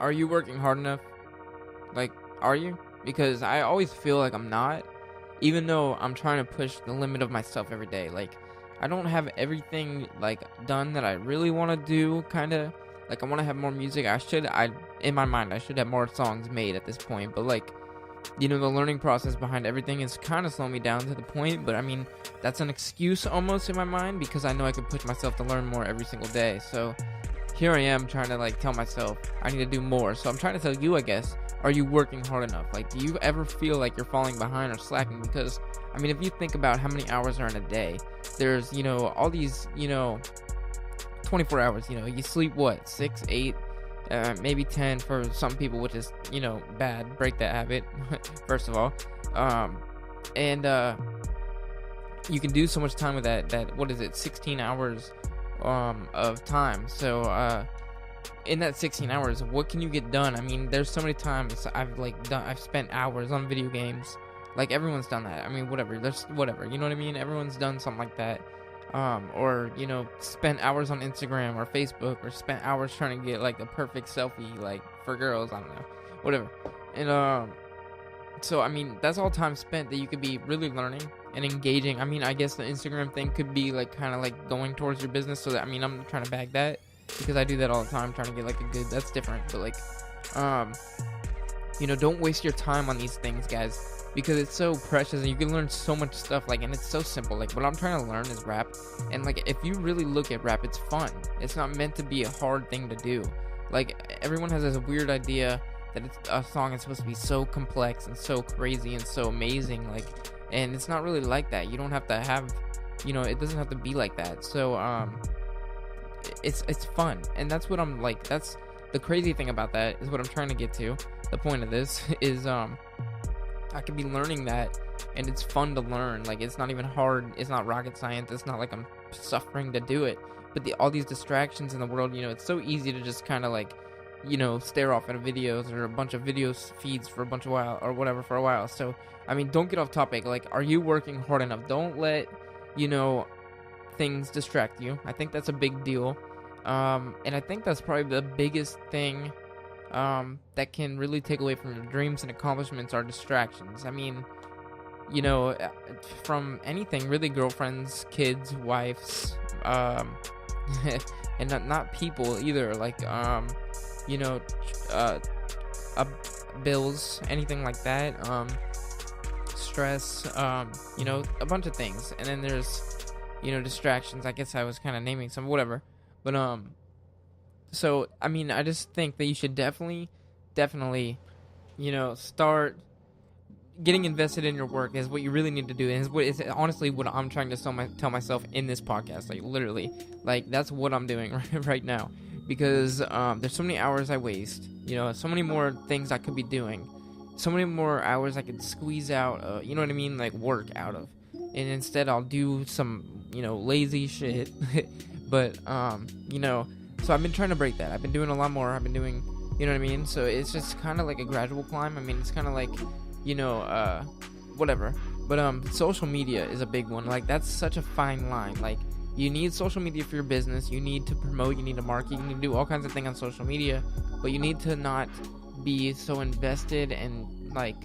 Are you working hard enough? Like, are you? Because I always feel like I'm not, even though I'm trying to push the limit of myself every day. Like, I don't have everything like done that I really want to do. Kind of like I want to have more music. In my mind, I should have more songs made at this point. But like, the learning process behind everything is kind of slowing me down to the point. But I mean, that's an excuse almost in my mind because I know I could push myself to learn more every single day. So here I am trying to like tell myself I need to do more. So I'm trying to tell you, I guess, are you working hard enough? Like, do you ever feel like you're falling behind or slacking? Because I mean, if you think about how many hours are in a day, there's all these 24 hours. You sleep what, 6, 8, maybe 10 for some people, which is bad. Break that habit first of all. And you can do so much time with that what is it, 16 hours of time. So in that 16 hours, what can you get done? I mean, there's so many times I've spent hours on video games. Like, everyone's done that. I mean, whatever, you know what I mean? Everyone's done something like that. Or spent hours on Instagram or Facebook, or spent hours trying to get like the perfect selfie, like for girls, I don't know, whatever. And so I mean, that's all time spent that you could be really learning and engaging. I mean, I guess the Instagram thing could be like kind of like going towards your business. So that, I mean, I'm trying to bag that because I do that all the time, trying to get like a good, that's different. But like, don't waste your time on these things, guys, because it's so precious and you can learn so much stuff. Like, and it's so simple. Like, what I'm trying to learn is rap, and like, if you really look at rap, it's fun. It's not meant to be a hard thing to do. Like, everyone has this weird idea that a song is supposed to be so complex and so crazy and so amazing, like, and it's not really like that. You don't have to have, it doesn't have to be like that. So it's fun, and that's what I'm like. That's the crazy thing about that, is what I'm trying to get to. The point of this is I could be learning that, and it's fun to learn. Like, it's not even hard. It's not rocket science. It's not like I'm suffering to do it. But all these distractions in the world, it's so easy to just kind of like, stare off at videos or a bunch of video feeds for a bunch of while or whatever for a while. So, I mean, don't get off topic. Like, are you working hard enough? Don't let, things distract you. I think that's a big deal. And I think that's probably the biggest thing that can really take away from your dreams and accomplishments are distractions. I mean, from anything really, girlfriends, kids, wives, and not people either, like, bills, anything like that, stress, a bunch of things. And then there's, distractions. I guess I was kind of naming some, whatever. But, so, I mean, I just think that you should definitely, start getting invested in your work is what you really need to do. And is honestly what I'm trying to tell myself in this podcast. Like, literally, like, that's what I'm doing right now. Because there's so many hours I waste, so many more things I could be doing, so many more hours I could squeeze out, you know what I mean, like, work out of. And instead I'll do some, lazy shit. But, so I've been trying to break that. I've been doing a lot more. I've been doing, you know what I mean? So it's just kind of like a gradual climb. I mean, it's kind of like, whatever. But social media is a big one. Like, that's such a fine line. Like, you need social media for your business. You need to promote. You need to market. You need to do all kinds of things on social media. But you need to not be so invested and, like,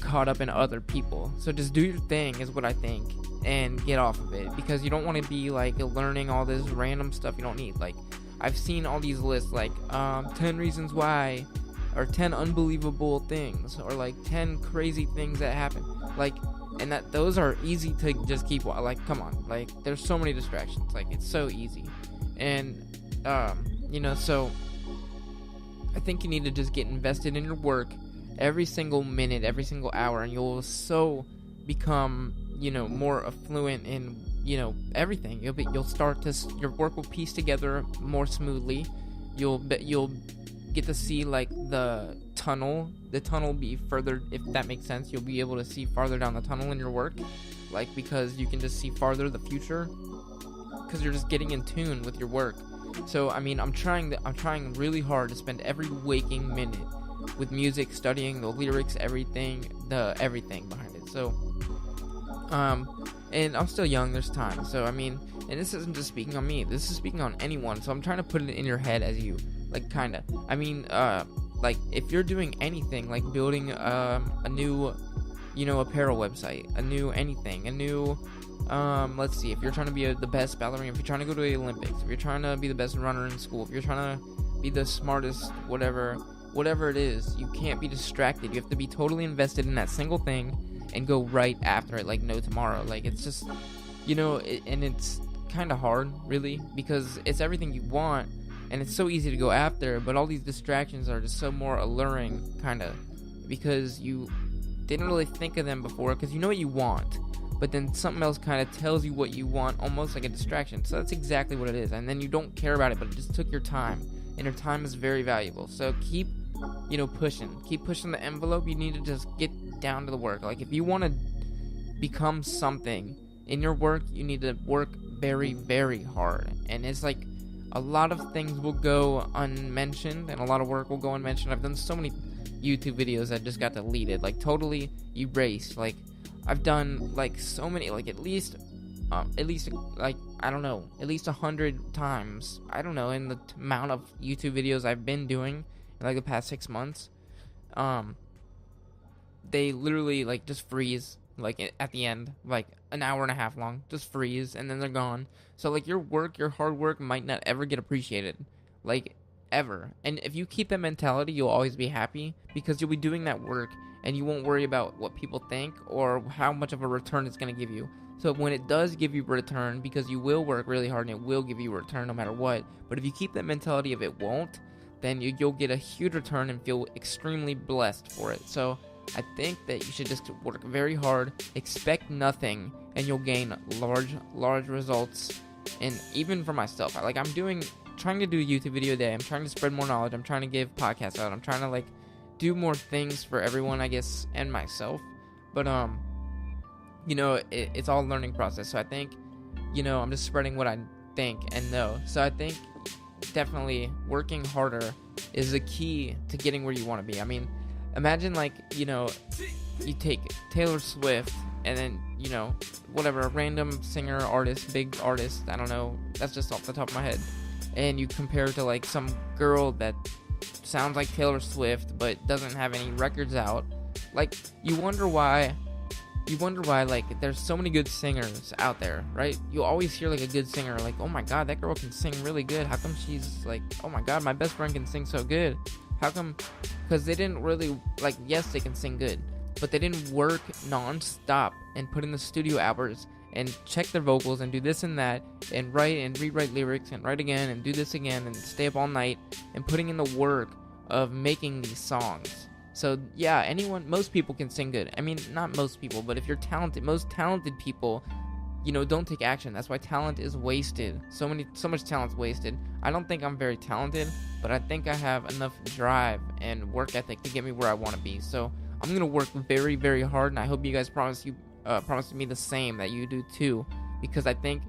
caught up in other people. So just do your thing is what I think. And get off of it, because you don't want to be like learning all this random stuff you don't need. Like, I've seen all these lists, like 10 reasons why, or 10 unbelievable things, or like 10 crazy things that happen, like, and that those are easy to just keep, like, come on, like, there's so many distractions, like, it's so easy. And so I think you need to just get invested in your work every single minute, every single hour, and you'll so become more affluent in everything. You'll start to, your work will piece together more smoothly. You'll get to see like the tunnel be further, if that makes sense. You'll be able to see farther down the tunnel in your work, like, because you can just see farther the future, because you're just getting in tune with your work. So I mean, I'm trying really hard to spend every waking minute with music, studying the lyrics, everything behind it. So and I'm still young, there's time. So I mean, and this isn't just speaking on me, this is speaking on anyone. So I'm trying to put it in your head as you, Like kinda. I mean, like if you're doing anything, like building a new, apparel website, a new anything, a new, let's see, if you're trying to be the best ballerina, if you're trying to go to the Olympics, if you're trying to be the best runner in school, if you're trying to be the smartest, whatever it is, you can't be distracted. You have to be totally invested in that single thing and go right after it like no tomorrow. Like it's just, and it's kind of hard, really, because it's everything you want and it's so easy to go after, but all these distractions are just so more alluring, kind of, because you didn't really think of them before, because you know what you want, but then something else kind of tells you what you want, almost like a distraction. So that's exactly what it is, and then you don't care about it, but it just took your time, and your time is very valuable. So keep pushing the envelope. You need to just get down to the work. Like if you want to become something in your work, you need to work very, very hard, and it's like a lot of things will go unmentioned and a lot of work will go unmentioned. I've done so many YouTube videos that just got deleted, like totally erased. Like I've done like so many, like at least like I don't know, at least 100 times, I don't know, in the amount of YouTube videos I've been doing in like the past 6 months. They literally like just freeze, like at the end, like an hour and a half long, just freeze, and then they're gone. So like your hard work might not ever get appreciated, like ever. And if you keep that mentality, you'll always be happy, because you'll be doing that work and you won't worry about what people think or how much of a return it's going to give you. So when it does give you return, because you will work really hard and it will give you a return no matter what, but if you keep that mentality of it won't, then you'll get a huge return and feel extremely blessed for it. So I think that you should just work very hard, expect nothing, and you'll gain large results. And even for myself, I'm trying to do a YouTube video a day. I'm trying to spread more knowledge. I'm trying to give podcasts out. I'm trying to like do more things for everyone, I guess, and myself. But it's all a learning process. So I think, I'm just spreading what I think and know. So I think definitely working harder is the key to getting where you want to be. I mean, imagine like, you take Taylor Swift and then, whatever, a random singer, artist, big artist, I don't know, that's just off the top of my head, and you compare it to like some girl that sounds like Taylor Swift but doesn't have any records out. Like, you wonder why like there's so many good singers out there, right? You always hear like a good singer, like, oh my god, that girl can sing really good. How come she's like, oh my god, my best friend can sing so good? How come? Because they didn't really, like, yes, they can sing good, but they didn't work non-stop and put in the studio hours and check their vocals and do this and that and write and rewrite lyrics and write again and do this again and stay up all night and putting in the work of making these songs. So yeah, most people can sing good. I mean, not most people, but if you're talented, most talented people, don't take action. That's why talent is wasted. So much talent's wasted. I don't think I'm very talented, but I think I have enough drive and work ethic to get me where I want to be. So I'm gonna work very, very hard, and I hope you guys promise me the same, that you do too, because I think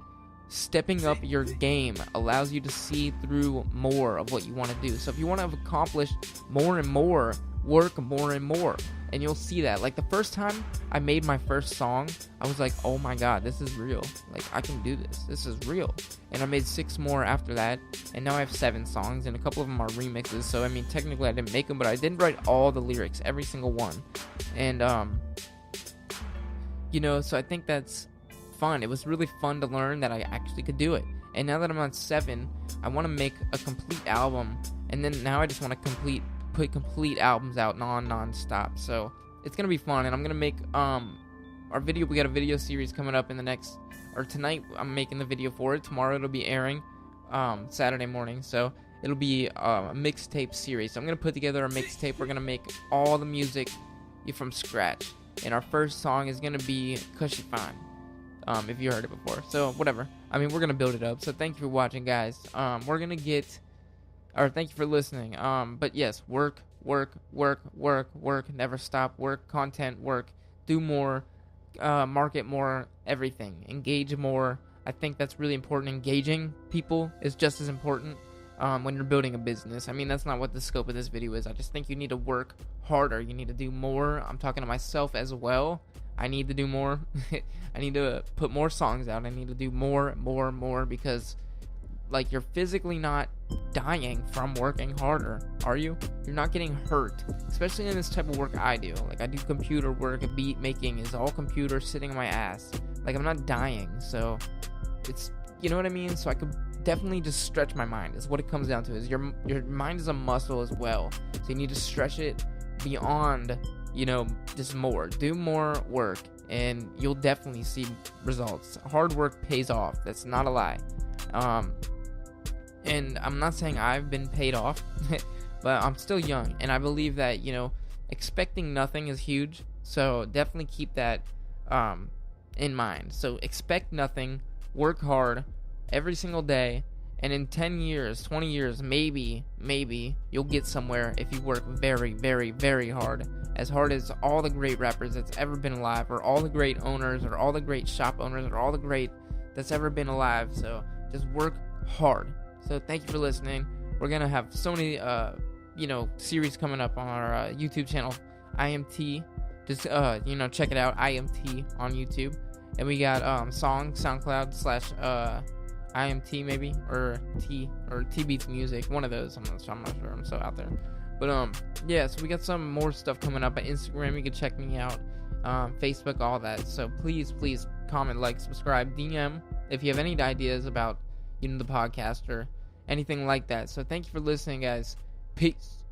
stepping up your game allows you to see through more of what you want to do. So if you want to accomplish more and more, work more and more, and you'll see that. Like the first time I made my first song, I was like, oh my god, this is real. Like, I can do this is real. And I made 6 more after that, and now I have 7 songs, and a couple of them are remixes. So I mean, technically I didn't make them, but I did write all the lyrics, every single one. And so I think that's fun. It was really fun to learn that I actually could do it. And now that I'm on 7, I want to make a complete album, and then now I just want to put complete albums out non-stop. So it's gonna be fun, and I'm gonna make we got a video series coming up tonight. I'm making the video for it. Tomorrow it'll be airing Saturday morning, so it'll be a mixtape series. So I'm gonna put together a mixtape. We're gonna make all the music from scratch, and our first song is gonna be Cushy Fine, if you heard it before. So whatever, I mean, we're gonna build it up. So thank you for watching, guys. Thank you for listening. But yes, work, never stop. Work, content, work, do more, market more, everything. Engage more. I think that's really important. Engaging people is just as important when you're building a business. I mean, that's not what the scope of this video is. I just think you need to work harder. You need to do more. I'm talking to myself as well. I need to do more. I need to put more songs out. I need to do more, because like, you're physically not dying from working harder, are you? You're not getting hurt, especially in this type of work I do. Like, I do computer work, beat making is all computer sitting on my ass. Like, I'm not dying, so it's, you know what I mean? So I could definitely just stretch my mind, is what it comes down to, is your mind is a muscle as well. So you need to stretch it beyond, just more. Do more work, and you'll definitely see results. Hard work pays off. That's not a lie. And I'm not saying I've been paid off, but I'm still young, and I believe that, expecting nothing is huge. So definitely keep that in mind. So expect nothing, work hard every single day, and in 10 years, 20 years, maybe you'll get somewhere if you work very, very, very hard as all the great rappers that's ever been alive, or all the great owners, or all the great shop owners, or all the great that's ever been alive. So just work hard. So thank you for listening. We're gonna have so many series coming up on our YouTube channel, IMT. Just check it out, IMT on YouTube. And we got SoundCloud / IMT maybe, or T Beats Music, one of those. I'm not sure. I'm so out there. But so we got some more stuff coming up on Instagram. You can check me out, Facebook, all that. So please comment, like, subscribe, DM if you have any ideas about the podcast or anything like that. So thank you for listening, guys. Peace.